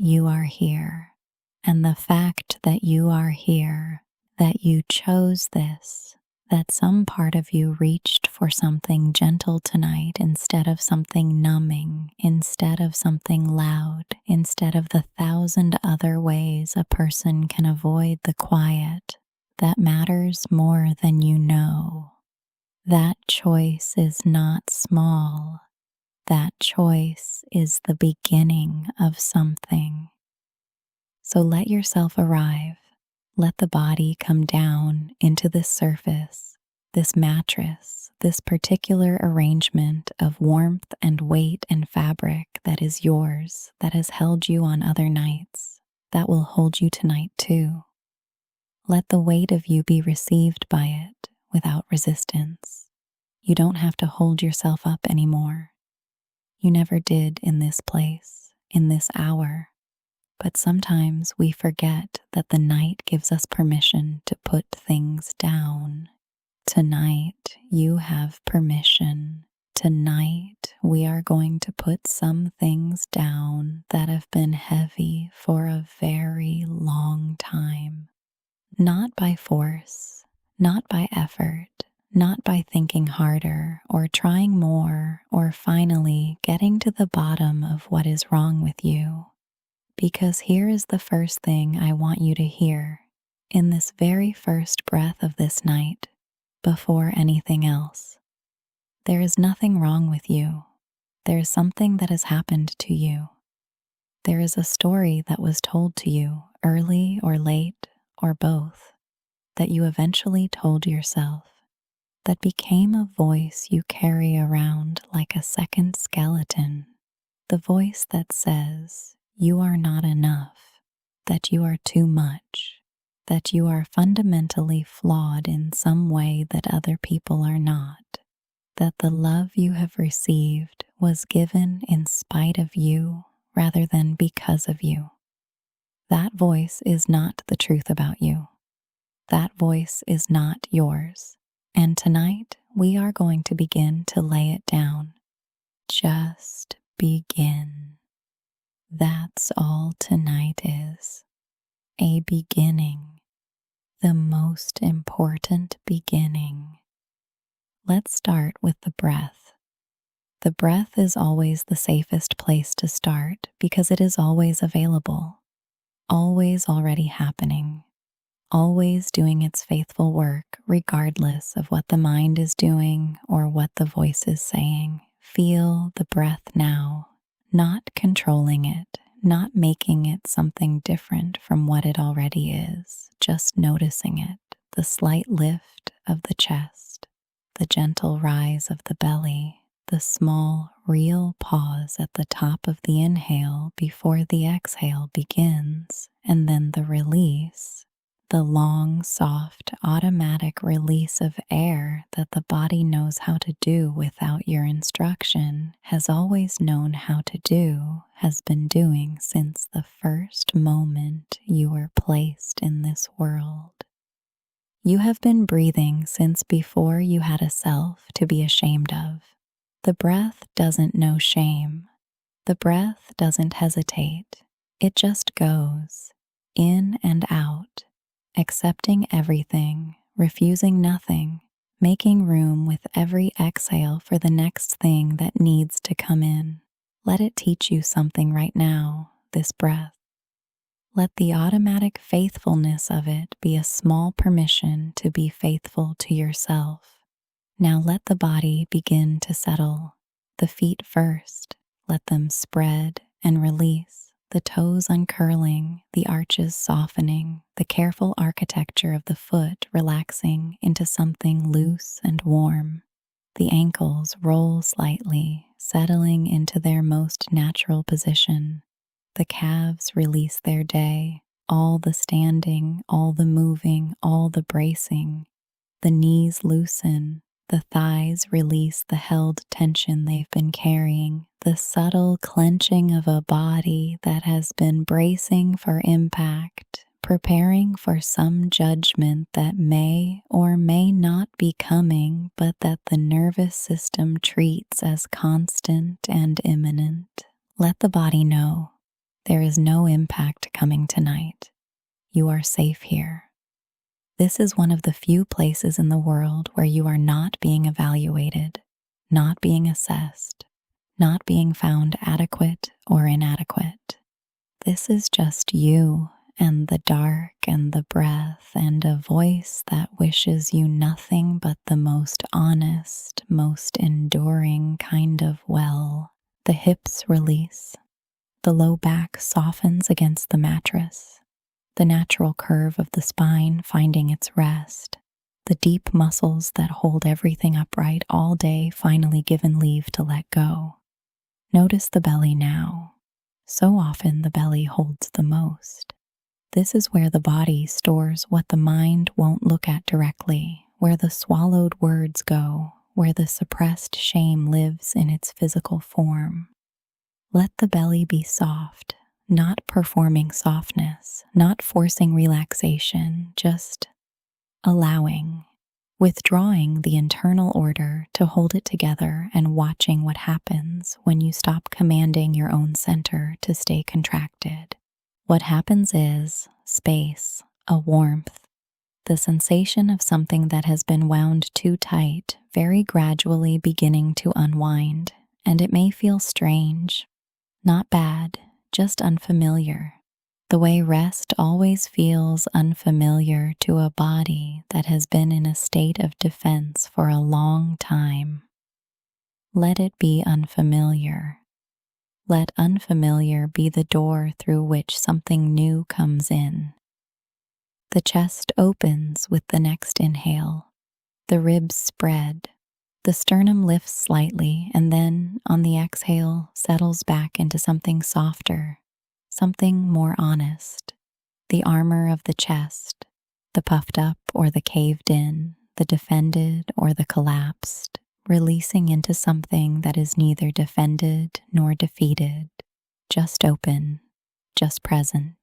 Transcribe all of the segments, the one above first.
you are here, and the fact that you are here, that you chose this, that some part of you reached for something gentle tonight instead of something numbing, instead of something loud, instead of the 1,000 other ways a person can avoid the quiet that matters more than you know. That choice is not small. That choice is the beginning of something. So let yourself arrive. Let the body come down into this surface, this mattress, this particular arrangement of warmth and weight and fabric that is yours, that has held you on other nights, that will hold you tonight too. Let the weight of you be received by it without resistance. You don't have to hold yourself up anymore. You never did in this place, in this hour. But sometimes we forget that the night gives us permission to put things down. Tonight, you have permission. Tonight, we are going to put some things down that have been heavy for a very long time. Not by force, not by effort, not by thinking harder or trying more or finally getting to the bottom of what is wrong with you. Because here is the first thing I want you to hear in this very first breath of this night, before anything else. There is nothing wrong with you. There is something that has happened to you. There is a story that was told to you early or late or both, that you eventually told yourself, that became a voice you carry around like a second skeleton. The voice that says, you are not enough, that you are too much, that you are fundamentally flawed in some way that other people are not, that the love you have received was given in spite of you rather than because of you. That voice is not the truth about you. That voice is not yours. And tonight we are going to begin to lay it down. Just begin. That's all tonight is. A beginning. The most important beginning. Let's start with the breath. The breath is always the safest place to start because it is always available, always already happening, always doing its faithful work regardless of what the mind is doing or what the voice is saying. Feel the breath now. Not controlling it, not making it something different from what it already is, just noticing it, the slight lift of the chest, the gentle rise of the belly, the small, real pause at the top of the inhale before the exhale begins, and then the release, the long, soft, automatic release of air that the body knows how to do without your instruction, has always known how to do, has been doing since the first moment you were placed in this world. You have been breathing since before you had a self to be ashamed of. The breath doesn't know shame. The breath doesn't hesitate. It just goes in and out. Accepting everything, refusing nothing, making room with every exhale for the next thing that needs to come in. Let it teach you something right now, this breath. Let the automatic faithfulness of it be a small permission to be faithful to yourself. Now let the body begin to settle. The feet first, let them spread and release. The toes uncurling, the arches softening, the careful architecture of the foot relaxing into something loose and warm. The ankles roll slightly, settling into their most natural position. The calves release their day, all the standing, all the moving, all the bracing. The knees loosen. The thighs release the held tension they've been carrying, the subtle clenching of a body that has been bracing for impact, preparing for some judgment that may or may not be coming, but that the nervous system treats as constant and imminent. Let the body know There is no impact coming tonight. You are safe here. This is one of the few places in the world where you are not being evaluated, not being assessed, not being found adequate or inadequate. This is just you and the dark and the breath and a voice that wishes you nothing but the most honest, most enduring kind of well. The hips release. The low back softens against the mattress. The natural curve of the spine finding its rest. The deep muscles that hold everything upright all day finally given leave to let go. Notice the belly now. So often the belly holds the most. This is where the body stores what the mind won't look at directly, where the swallowed words go, where the suppressed shame lives in its physical form. Let the belly be soft, not performing softness, not forcing relaxation, just allowing, withdrawing the internal order to hold it together and watching what happens when you stop commanding your own center to stay contracted. What happens is space, a warmth, the sensation of something that has been wound too tight, very gradually beginning to unwind, and it may feel strange, not bad, just unfamiliar. The way rest always feels unfamiliar to a body that has been in a state of defense for a long time. Let it be unfamiliar. Let unfamiliar be the door through which something new comes in. The chest opens with the next inhale. The ribs spread. The sternum lifts slightly and then, on the exhale, settles back into something softer, something more honest. The armor of the chest, the puffed up or the caved in, the defended or the collapsed, releasing into something that is neither defended nor defeated, just open, just present.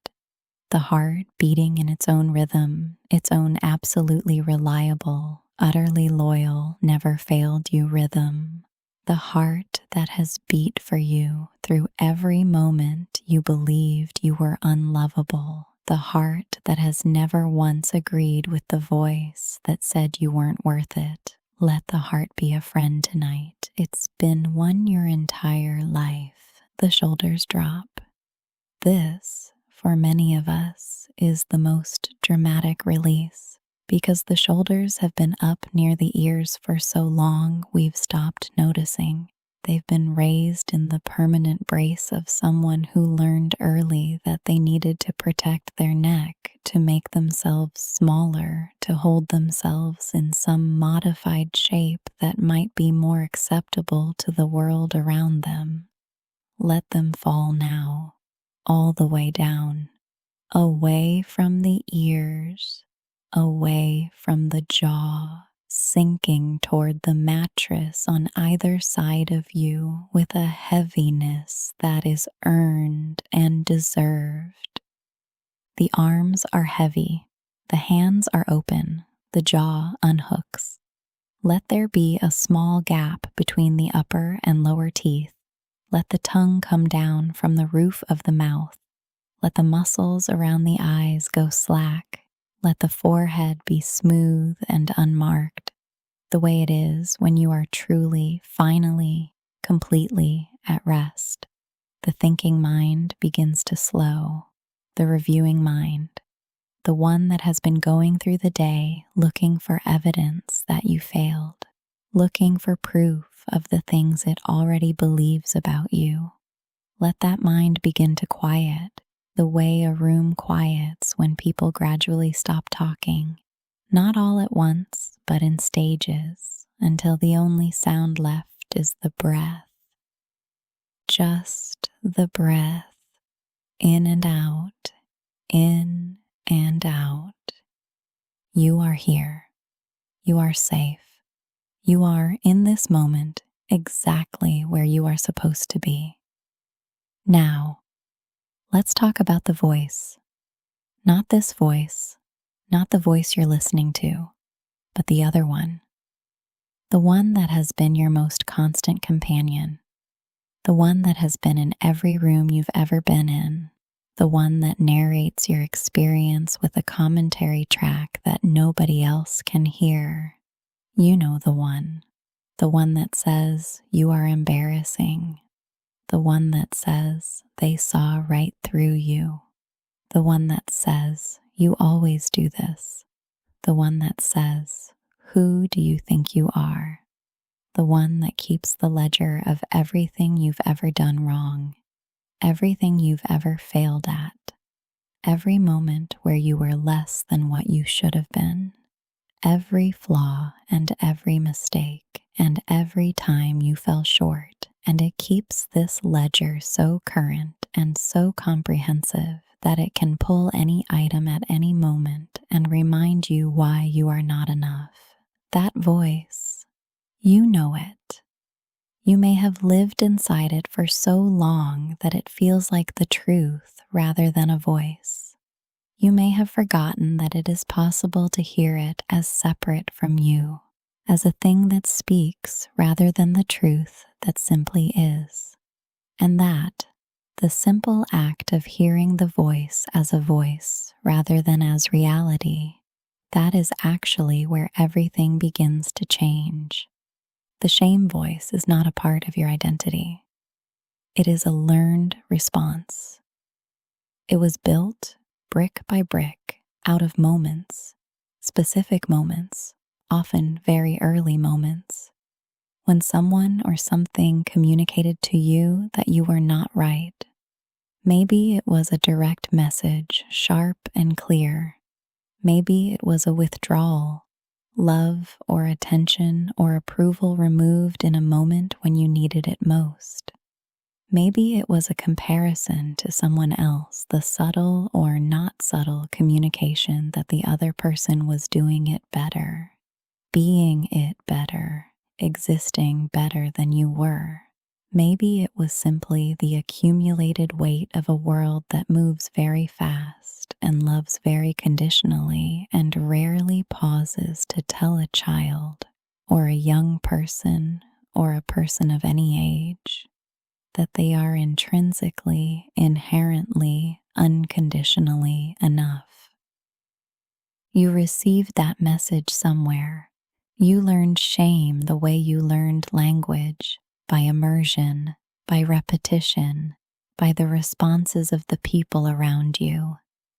The heart beating in its own rhythm, its own absolutely reliable, utterly loyal, never failed you rhythm. The heart that has beat for you through every moment you believed you were unlovable. The heart that has never once agreed with the voice that said you weren't worth it. Let the heart be a friend tonight. It's been one your entire life. The shoulders drop. This, for many of us, is the most dramatic release because the shoulders have been up near the ears for so long we've stopped noticing. They've been raised in the permanent brace of someone who learned early that they needed to protect their neck, to make themselves smaller, to hold themselves in some modified shape that might be more acceptable to the world around them. Let them fall now, all the way down, away from the ears, away from the jaw, sinking toward the mattress on either side of you with a heaviness that is earned and deserved. The arms are heavy, the hands are open, the jaw unhooks. Let there be a small gap between the upper and lower teeth. Let the tongue come down from the roof of the mouth. Let the muscles around the eyes go slack. Let the forehead be smooth and unmarked, the way it is when you are truly, finally, completely at rest. The thinking mind begins to slow, the reviewing mind, the one that has been going through the day looking for evidence that you failed, looking for proof of the things it already believes about you. Let that mind begin to quiet, the way a room quiets when people gradually stop talking, not all at once, but in stages, until the only sound left is the breath. Just the breath, in and out, in and out. You are here. You are safe. You are, in this moment, exactly where you are supposed to be. Now, let's talk about the voice. Not this voice, not the voice you're listening to, but the other one. The one that has been your most constant companion. The one that has been in every room you've ever been in, the one that narrates your experience with a commentary track that nobody else can hear. You know the one that says you are embarrassing, the one that says they saw right through you, the one that says you always do this, the one that says, who do you think you are? The one that keeps the ledger of everything you've ever done wrong, everything you've ever failed at, every moment where you were less than what you should have been, every flaw and every mistake, and every time you fell short, and it keeps this ledger so current and so comprehensive that it can pull any item at any moment and remind you why you are not enough. That voice, you know it. You may have lived inside it for so long that it feels like the truth rather than a voice. You may have forgotten that it is possible to hear it as separate from you, as a thing that speaks rather than the truth that simply is. And that, the simple act of hearing the voice as a voice rather than as reality, that is actually where everything begins to change. The shame voice is not a part of your identity. It is a learned response. It was built brick by brick out of moments, specific moments, often very early moments, when someone or something communicated to you that you were not right. Maybe it was a direct message, sharp and clear. Maybe it was a withdrawal, love or attention or approval removed in a moment when you needed it most. Maybe it was a comparison to someone else, the subtle or not subtle communication that the other person was doing it better, being it better, existing better than you were. Maybe it was simply the accumulated weight of a world that moves very fast and loves very conditionally and rarely pauses to tell a child or a young person or a person of any age that they are intrinsically, inherently, unconditionally enough. You received that message somewhere. You learned shame the way you learned language, by immersion, by repetition, by the responses of the people around you.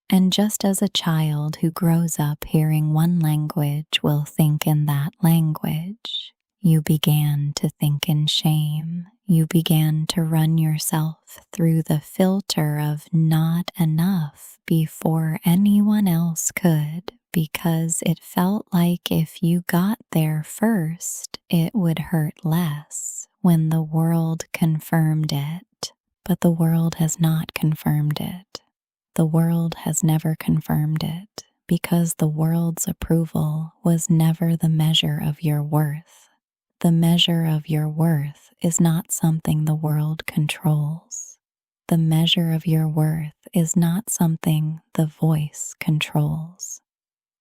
And just as a child who grows up hearing one language will think in that language, you began to think in shame. You began to run yourself through the filter of not enough before anyone else could, because it felt like if you got there first, it would hurt less when the world confirmed it. But the world has not confirmed it. The world has never confirmed it, because the world's approval was never the measure of your worth. The measure of your worth is not something the world controls. The measure of your worth is not something the voice controls.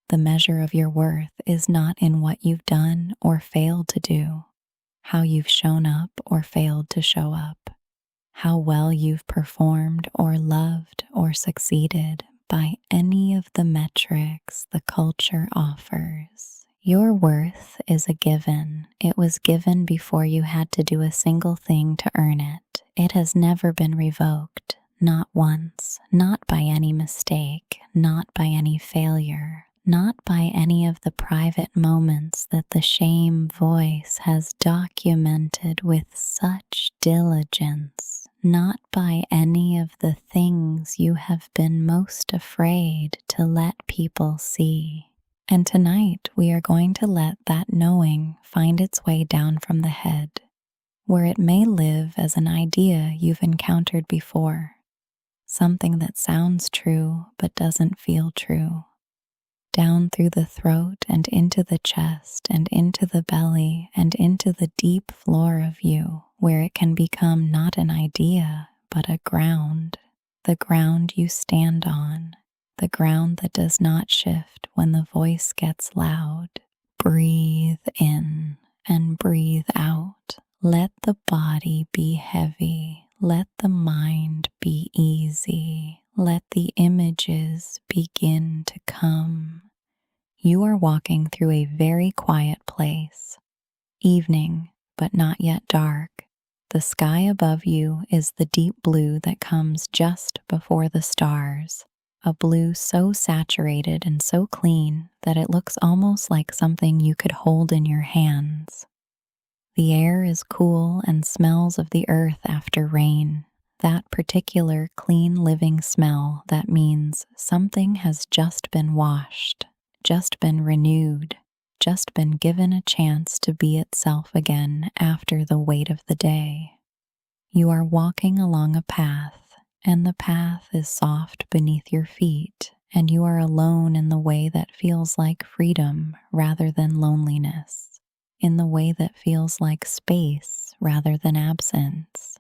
The measure of your worth is not in what you've done or failed to do, how you've shown up or failed to show up, how well you've performed or loved or succeeded by any of the metrics the culture offers. Your worth is a given. It was given before you had to do a single thing to earn it. It has never been revoked, not once, not by any mistake, not by any failure, not by any of the private moments that the shame voice has documented with such diligence, not by any of the things you have been most afraid to let people see. And tonight we are going to let that knowing find its way down from the head, where it may live as an idea you've encountered before, something that sounds true but doesn't feel true, down through the throat and into the chest and into the belly and into the deep floor of you, where it can become not an idea but a ground, the ground you stand on, the ground that does not shift when the voice gets loud. Breathe in and breathe out. Let the body be heavy. Let the mind be easy. Let the images begin to come. You are walking through a very quiet place. Evening, but not yet dark. The sky above you is the deep blue that comes just before the stars, a blue so saturated and so clean that it looks almost like something you could hold in your hands. The air is cool and smells of the earth after rain, that particular clean living smell that means something has just been washed, just been renewed, just been given a chance to be itself again after the weight of the day. You are walking along a path, and the path is soft beneath your feet, and you are alone in the way that feels like freedom rather than loneliness, in the way that feels like space rather than absence.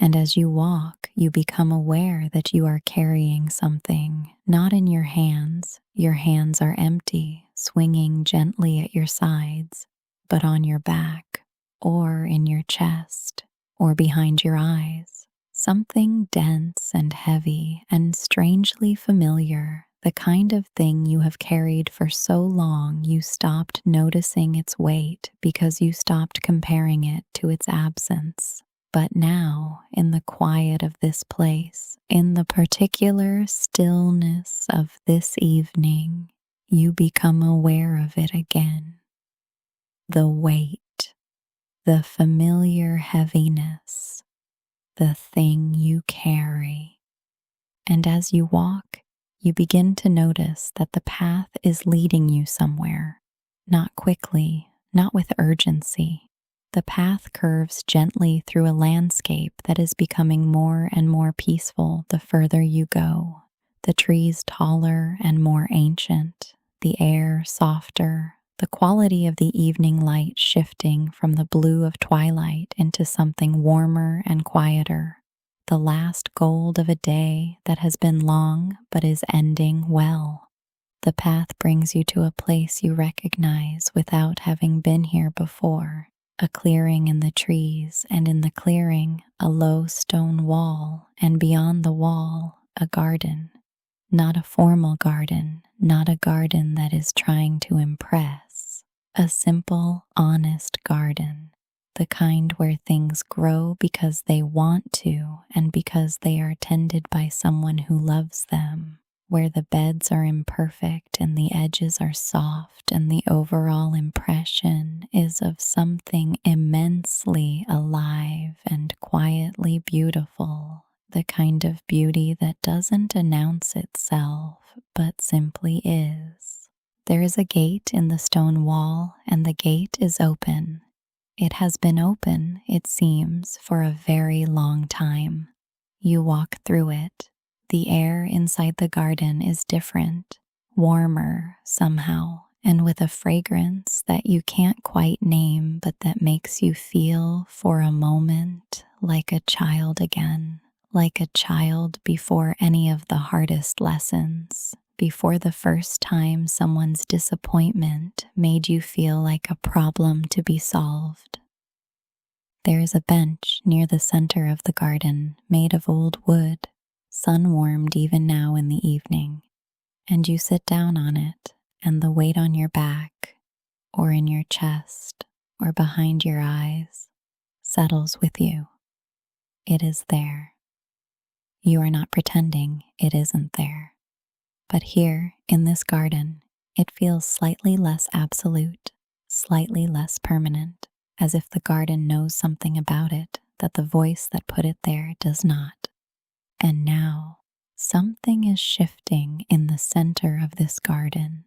And as you walk, you become aware that you are carrying something, not in your hands are empty, swinging gently at your sides, but on your back, or in your chest, or behind your eyes. Something dense and heavy and strangely familiar, the kind of thing you have carried for so long you stopped noticing its weight because you stopped comparing it to its absence. But now, in the quiet of this place, in the particular stillness of this evening, you become aware of it again. The weight, the familiar heaviness, the thing you carry. And as you walk, you begin to notice that the path is leading you somewhere, not quickly, not with urgency. The path curves gently through a landscape that is becoming more and more peaceful the further you go. The trees taller and more ancient, the air softer, the quality of the evening light shifting from the blue of twilight into something warmer and quieter. The last gold of a day that has been long but is ending well. The path brings you to a place you recognize without having been here before. A clearing in the trees, and in the clearing, a low stone wall, and beyond the wall, a garden. Not a formal garden, not a garden that is trying to impress. A simple, honest garden. The kind where things grow because they want to and because they are tended by someone who loves them. Where the beds are imperfect and the edges are soft and the overall impression is of something immensely alive and quietly beautiful, the kind of beauty that doesn't announce itself but simply is. There is a gate in the stone wall and the gate is open. It has been open, it seems, for a very long time. You walk through it. The air inside the garden is different, warmer somehow, and with a fragrance that you can't quite name but that makes you feel for a moment like a child again, like a child before any of the hardest lessons, before the first time someone's disappointment made you feel like a problem to be solved. There is a bench near the center of the garden made of old wood, sun-warmed even now in the evening, and you sit down on it, and the weight on your back, or in your chest, or behind your eyes, settles with you. It is there. You are not pretending it isn't there. But here, in this garden, it feels slightly less absolute, slightly less permanent, as if the garden knows something about it that the voice that put it there does not. And now, something is shifting in the center of this garden.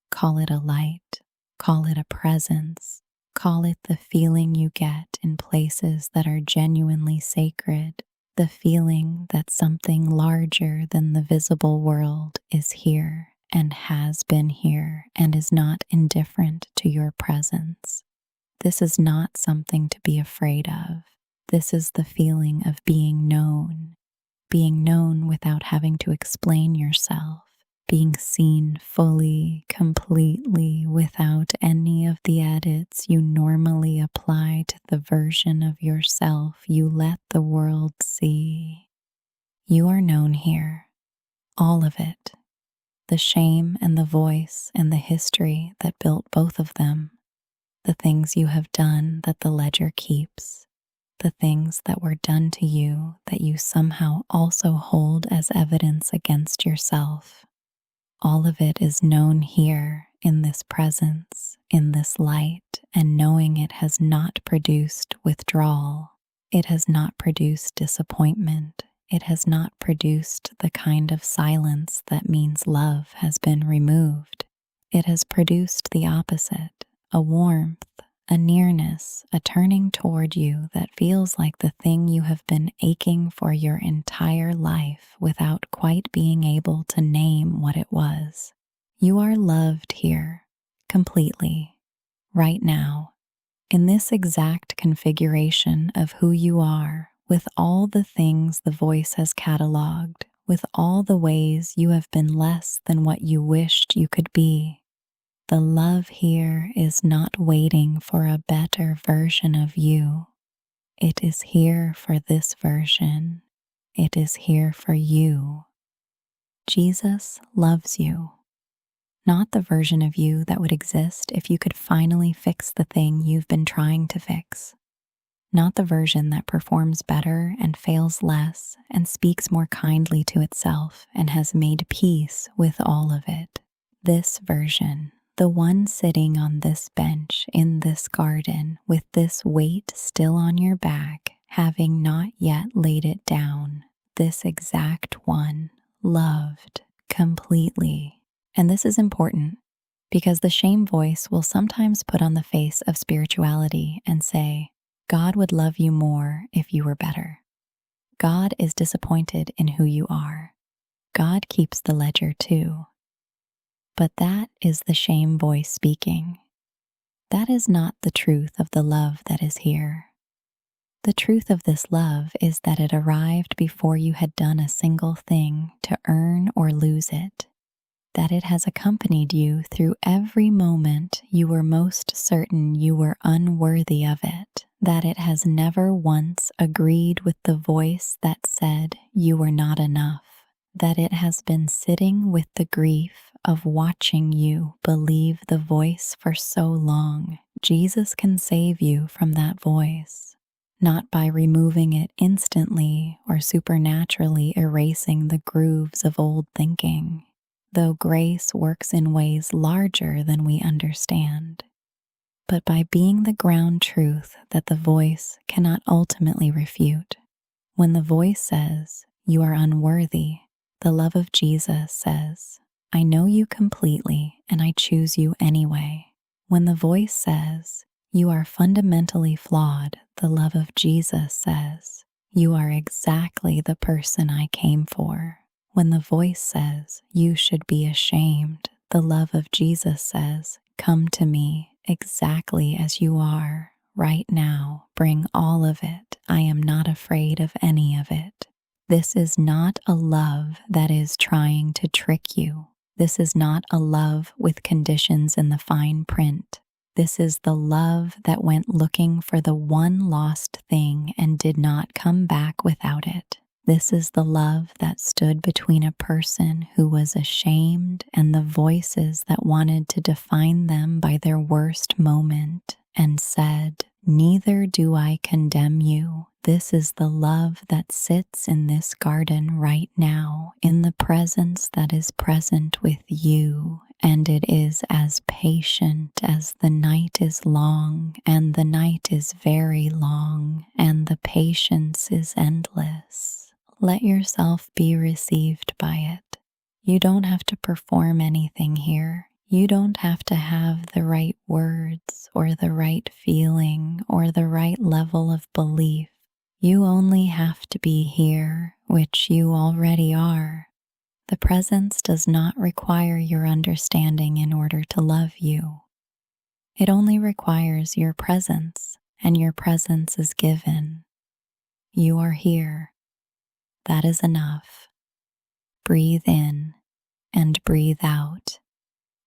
Call it a light, call it a presence, call it the feeling you get in places that are genuinely sacred, the feeling that something larger than the visible world is here and has been here and is not indifferent to your presence. This is not something to be afraid of. This is the feeling of being known without having to explain yourself, being seen fully, completely, without any of the edits you normally apply to the version of yourself you let the world see. You are known here. all of it, the shame and the voice and the history that built both of them, the things you have done that the ledger keeps, the things that were done to you that you somehow also hold as evidence against yourself. All of it is known here in this presence, in this light, and knowing it has not produced withdrawal. It has not produced disappointment. It has not produced the kind of silence that means love has been removed. It has produced the opposite, a warmth, a nearness, a turning toward you that feels like the thing you have been aching for your entire life without quite being able to name what it was. You are loved here, completely, right now, in this exact configuration of who you are, with all the things the voice has cataloged, with all the ways you have been less than what you wished you could be. The love here is not waiting for a better version of you. It is here for this version. It is here for you. Jesus loves you. Not the version of you that would exist if you could finally fix the thing you've been trying to fix. Not the version that performs better and fails less and speaks more kindly to itself and has made peace with all of it. This version. The one sitting on this bench in this garden with this weight still on your back, having not yet laid it down. This exact one, loved completely. And this is important because the shame voice will sometimes put on the face of spirituality and say, God would love you more if you were better. God is disappointed in who you are. God keeps the ledger too. But that is the shame voice speaking. That is not the truth of the love that is here. The truth of this love is that it arrived before you had done a single thing to earn or lose it, that it has accompanied you through every moment you were most certain you were unworthy of it, that it has never once agreed with the voice that said you were not enough, that it has been sitting with the grief of watching you believe the voice for so long. Jesus can save you from that voice, not by removing it instantly or supernaturally erasing the grooves of old thinking, though grace works in ways larger than we understand, but by being the ground truth that the voice cannot ultimately refute. When the voice says, you are unworthy, the love of Jesus says, I know you completely and I choose you anyway. When the voice says, you are fundamentally flawed, the love of Jesus says, you are exactly the person I came for. When the voice says, you should be ashamed, the love of Jesus says, come to me exactly as you are, right now, bring all of it. I am not afraid of any of it. This is not a love that is trying to trick you. This is not a love with conditions in the fine print. This is the love that went looking for the one lost thing and did not come back without it. This is the love that stood between a person who was ashamed and the voices that wanted to define them by their worst moment and said, neither do I condemn you. This is the love that sits in this garden right now, in the presence that is present with you, and it is as patient as the night is long, and the night is very long, and the patience is endless. Let yourself be received by it. You don't have to perform anything here. You don't have to have the right words or the right feeling or the right level of belief. You only have to be here, which you already are. The presence does not require your understanding in order to love you. It only requires your presence, and your presence is given. You are here. That is enough. Breathe in and breathe out,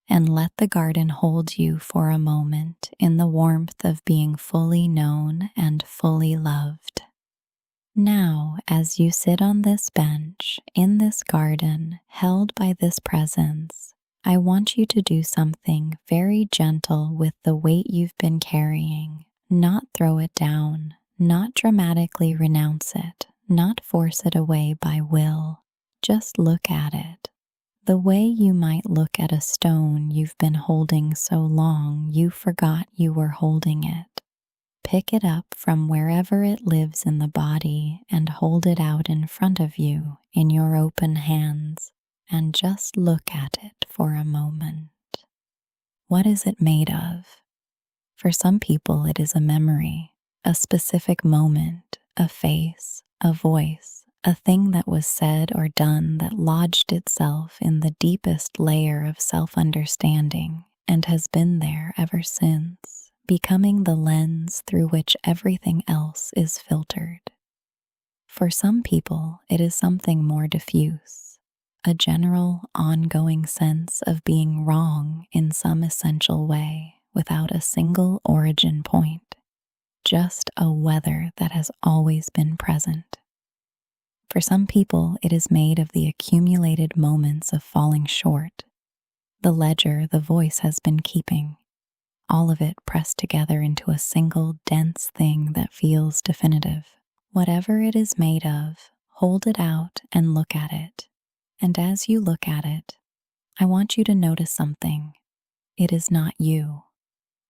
and let the garden hold you for a moment in the warmth of being fully known and fully loved. Now, as you sit on this bench, in this garden, held by this presence, I want you to do something very gentle with the weight you've been carrying. Not throw it down, not dramatically renounce it, not force it away by will. Just look at it. The way you might look at a stone you've been holding so long you forgot you were holding it. Pick it up from wherever it lives in the body and hold it out in front of you in your open hands, and just look at it for a moment. What is it made of? For some people, it is a memory, a specific moment, a face, a voice, a thing that was said or done that lodged itself in the deepest layer of self-understanding and has been there ever since, becoming the lens through which everything else is filtered. For some people, it is something more diffuse, a general, ongoing sense of being wrong in some essential way without a single origin point, just a weather that has always been present. For some people, it is made of the accumulated moments of falling short, the ledger the voice has been keeping, all of it pressed together into a single dense thing that feels definitive. Whatever it is made of, hold it out and look at it. And as you look at it, I want you to notice something. It is not you.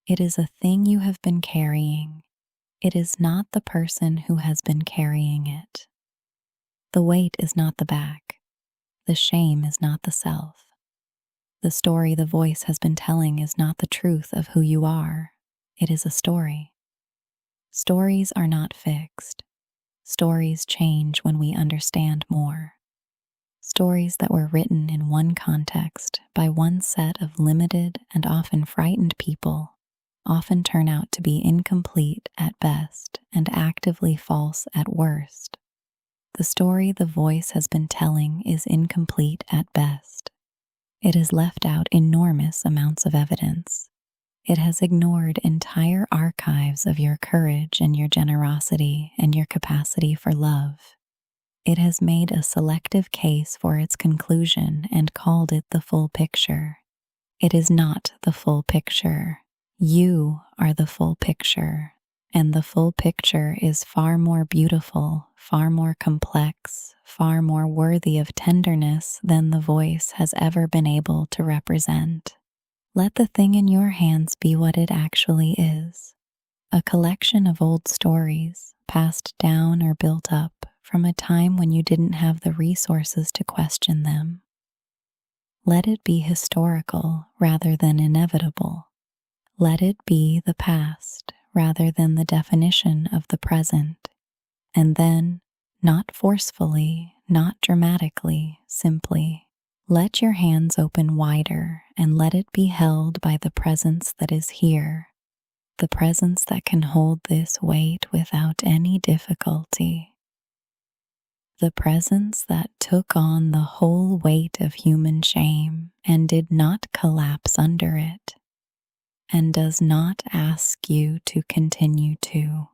It is a thing you have been carrying. It is not the person who has been carrying it. The weight is not the back. The shame is not the self. The story the voice has been telling is not the truth of who you are. It is a story. Stories are not fixed. Stories change when we understand more. Stories that were written in one context by one set of limited and often frightened people often turn out to be incomplete at best and actively false at worst. The story the voice has been telling is incomplete at best. It has left out enormous amounts of evidence. It has ignored entire archives of your courage and your generosity and your capacity for love. It has made a selective case for its conclusion and called it the full picture. It is not the full picture. You are the full picture, and the full picture is far more beautiful, far more complex, far more worthy of tenderness than the voice has ever been able to represent. Let the thing in your hands be what it actually is, a collection of old stories passed down or built up from a time when you didn't have the resources to question them. Let it be historical rather than inevitable. Let it be the past rather than the definition of the present. And then, not forcefully, not dramatically, simply, let your hands open wider and let it be held by the presence that is here, the presence that can hold this weight without any difficulty. The presence that took on the whole weight of human shame and did not collapse under it, and does not ask you to continue to.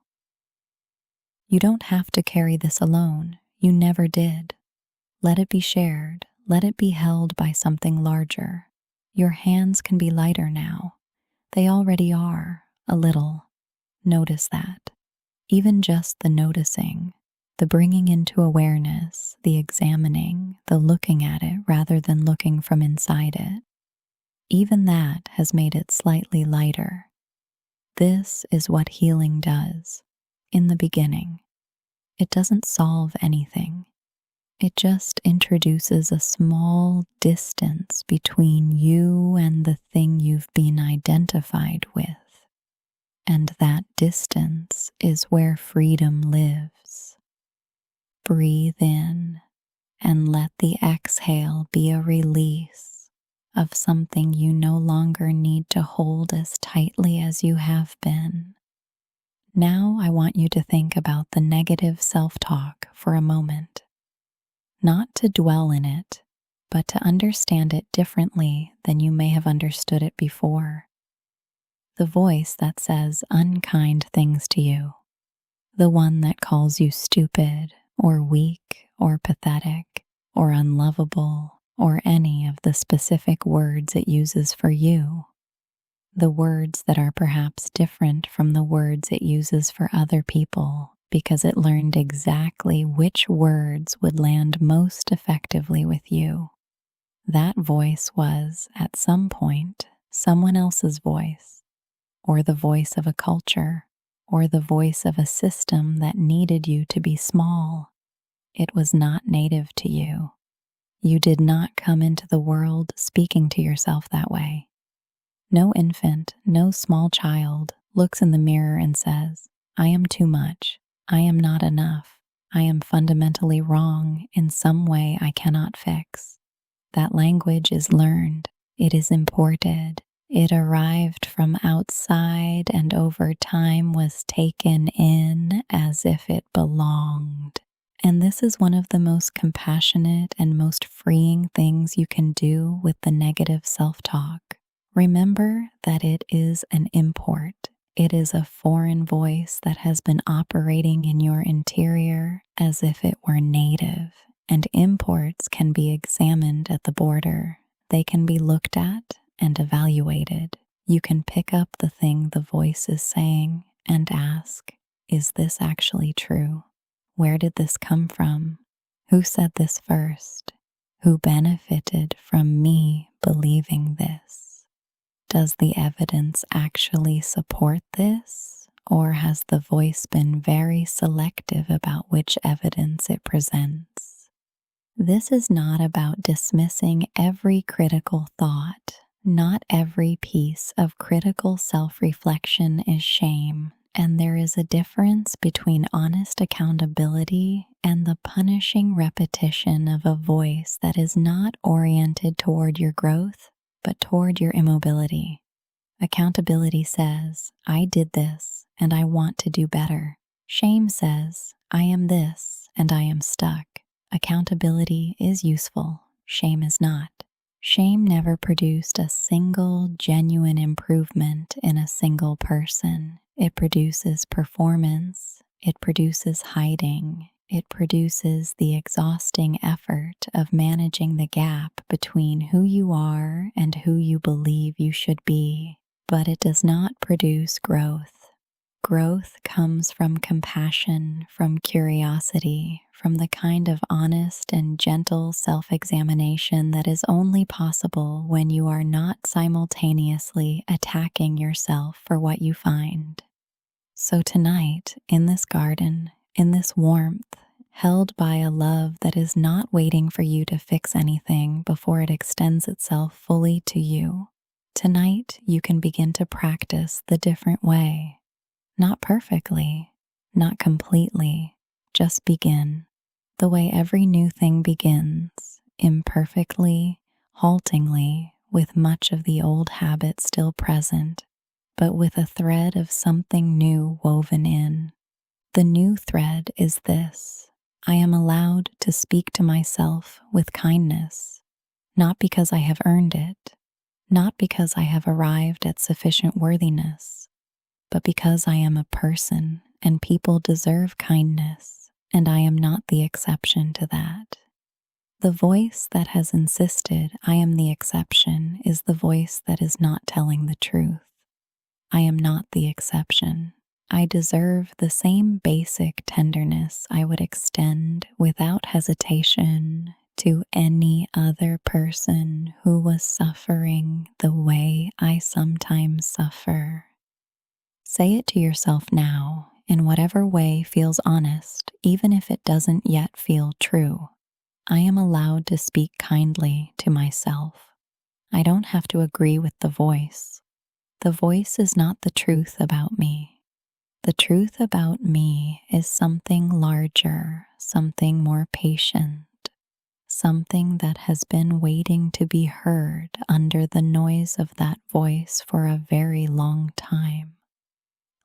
You don't have to carry this alone. You never did. Let it be shared. Let it be held by something larger. Your hands can be lighter now. They already are, a little. Notice that. Even just the noticing, the bringing into awareness, the examining, the looking at it rather than looking from inside it. Even that has made it slightly lighter. This is what healing does. In the beginning, it doesn't solve anything. It just introduces a small distance between you and the thing you've been identified with. And that distance is where freedom lives. Breathe in and let the exhale be a release of something you no longer need to hold as tightly as you have been. Now I want you to think about the negative self-talk for a moment. Not to dwell in it, but to understand it differently than you may have understood it before. The voice that says unkind things to you, the one that calls you stupid or weak or pathetic or unlovable or any of the specific words it uses for you, the words that are perhaps different from the words it uses for other people because it learned exactly which words would land most effectively with you. That voice was, at some point, someone else's voice, or the voice of a culture, or the voice of a system that needed you to be small. It was not native to you. You did not come into the world speaking to yourself that way. No infant, no small child looks in the mirror and says, I am too much. I am not enough. I am fundamentally wrong in some way I cannot fix. That language is learned. It is imported. It arrived from outside and over time was taken in as if it belonged. And this is one of the most compassionate and most freeing things you can do with the negative self-talk. Remember that it is an import. It is a foreign voice that has been operating in your interior as if it were native, and imports can be examined at the border. They can be looked at and evaluated. You can pick up the thing the voice is saying and ask, is this actually true? Where did this come from? Who said this first? Who benefited from me believing this? Does the evidence actually support this, or has the voice been very selective about which evidence it presents? This is not about dismissing every critical thought. Not every piece of critical self-reflection is shame, and there is a difference between honest accountability and the punishing repetition of a voice that is not oriented toward your growth, but toward your immobility. Accountability says, I did this and I want to do better. Shame says, I am this and I am stuck. Accountability is useful. Shame is not. Shame never produced a single genuine improvement in a single person. It produces performance. It produces hiding. It produces the exhausting effort of managing the gap between who you are and who you believe you should be, but it does not produce growth. Growth comes from compassion, from curiosity, from the kind of honest and gentle self-examination that is only possible when you are not simultaneously attacking yourself for what you find. So tonight, in this garden, in this warmth, held by a love that is not waiting for you to fix anything before it extends itself fully to you, tonight you can begin to practice the different way. Not perfectly, not completely, just begin. The way every new thing begins, imperfectly, haltingly, with much of the old habit still present, but with a thread of something new woven in. The new thread is this: I am allowed to speak to myself with kindness, not because I have earned it, not because I have arrived at sufficient worthiness, but because I am a person and people deserve kindness, and I am not the exception to that. The voice that has insisted I am the exception is the voice that is not telling the truth. I am not the exception. I deserve the same basic tenderness I would extend without hesitation to any other person who was suffering the way I sometimes suffer. Say it to yourself now in whatever way feels honest, even if it doesn't yet feel true. I am allowed to speak kindly to myself. I don't have to agree with the voice. The voice is not the truth about me. The truth about me is something larger, something more patient, something that has been waiting to be heard under the noise of that voice for a very long time.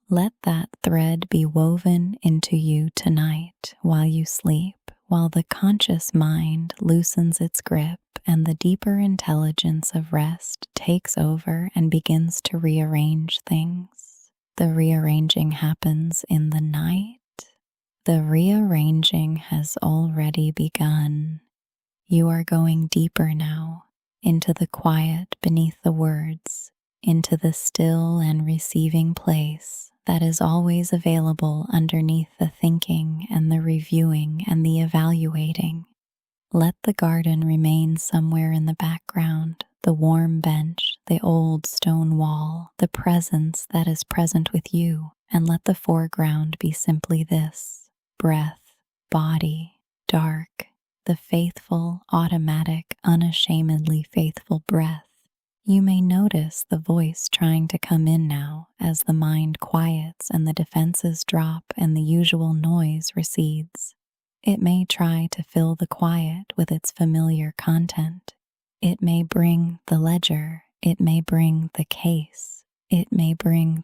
Let that thread be woven into you tonight while you sleep, while the conscious mind loosens its grip and the deeper intelligence of rest takes over and begins to rearrange things. The rearranging happens in the night, The rearranging has already begun. You are going deeper now into the quiet beneath the words, into the still and receiving place that is always available underneath the thinking and the reviewing and the evaluating. Let the garden remain somewhere in the background, the warm bench, the old stone wall, the presence that is present with you, and let the foreground be simply this: breath, body, dark, the faithful, automatic, unashamedly faithful breath. You may notice the voice trying to come in now as the mind quiets and the defenses drop and the usual noise recedes. It may try to fill the quiet with its familiar content. It may bring the ledger. It may bring the case. It may bring the